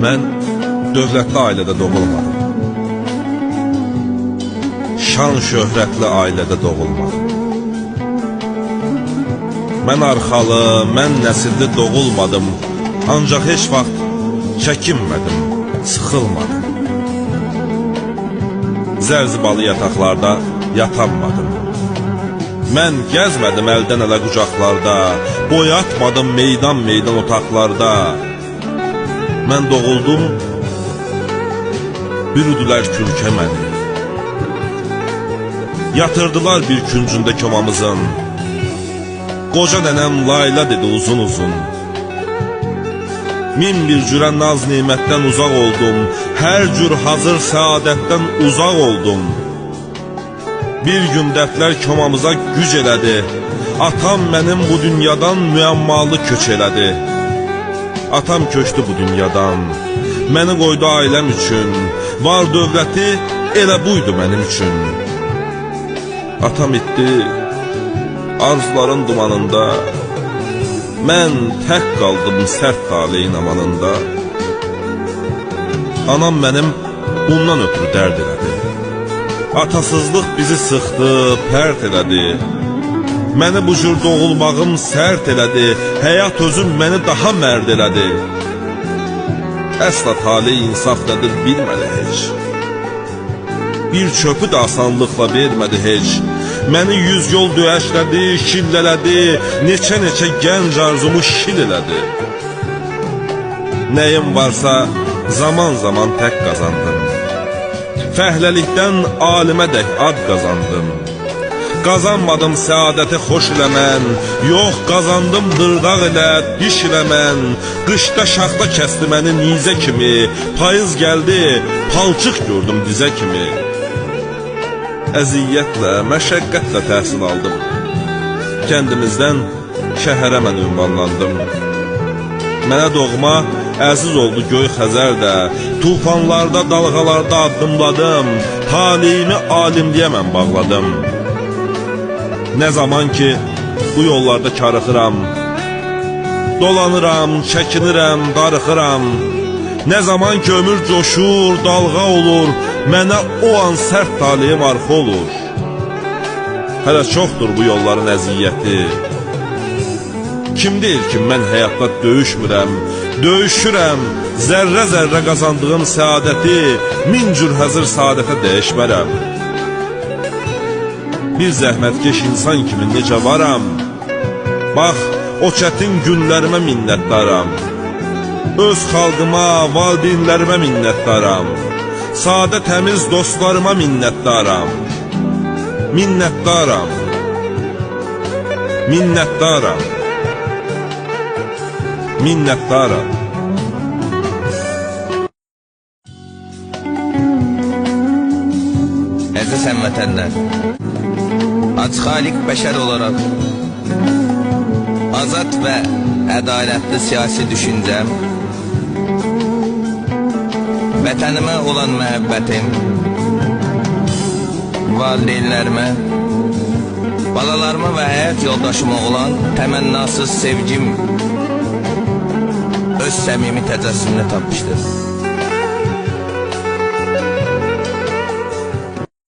Mən dövlətli ailədə doğulmadım. Şan şöhrətli ailədə doğulmadım. Mən arxalı, mən nəsilli doğulmadım. Ancaq heç vaxt çəkinmədim, sıxılmadım. Zərzibalı yataqlarda yatanmadım. Mən gəzmədim əldən ələ qucaqlarda, boyatmadım meydan otaqlarda. Mən doğuldum, bürüdülər kürkə məni. Yatırdılar bir küncündə komamızın. Qoca nənəm layla dedi uzun uzun. Min bir cürə naz nimətdən uzaq oldum. Hər cür hazır səadətdən uzaq oldum. Bir gün dərdlər komamıza güc elədi. Atam mənim bu dünyadan müəmmalı köç elədi. Atam köçdü bu dünyadan. Məni qoydu ailəm üçün. Var dövləti elə buydu mənim üçün. Atam itdi arzuların dumanında. Mən tək qaldım sərt taleyin amanında. Anam mənim bundan ötürü dərd elədi. Atasızlıq bizi sıxdı, pərt elədi. Məni bu cür doğulmağım sərt elədi. Həyat özüm məni daha mərd elədi. Əsla tale insaf nədir bilmədi heç. Bir çöpü də asanlıqla vermədi heç. Məni yüz yol döyəşlədi, şillələdi. Neçə gənc arzumu şil elədi. Nəyim varsa zaman tək qazandım. Fəhləlikdən alimədək ad qazandım. Qazanmadım səadəti xoş ilə mən. Yox qazandım dırdaq ilə, diş ilə mən. Qışda şaxta kəsdi məni nizə kimi. Payız gəldi, palçıq gördüm dizə kimi. Əziyyətlə, məşəqqətlə təhsil aldım. Kəndimizdən şəhərə mən ünvanlandım. Mənə doğma əziz oldu göy Xəzər də. Tufanlarda, dalğalarda addımladım. Taleyimi alimliyə mən bağladım. Nə zaman ki bu yollarda karıxıram, dolanıram, çəkinirəm, darıxıram. Nə zaman ki ömür coşur, dalğa olur, mənə o an sərt taleyim arxa olur. Hələ çoxdur bu yolların əziyyəti. Kim deyir ki mən həyatda döyüşmürəm, döyüşürəm. Zərrə qazandığım səadəti min cür həzir saadətə dəyişmərəm. Bir zəhmətkeş insan kimi necə varam. Bax, o çətin günlərimə minnətdaram. Öz xalqıma, valideynlərimə minnətdaram. Sadə təmiz dostlarıma minnətdaram. Minnətdaram. Minnətdaram. Minnətdaram. Əziz həmvətənlər, açxalik bəşər olaraq azad və ədalətli siyasi düşüncəm, vətənimə olan məhəbbətim, valideynlərimə, balalarıma və həyat yoldaşıma olan təmənnasız sevgim öz səmimi təcəssümünü tapmışdır.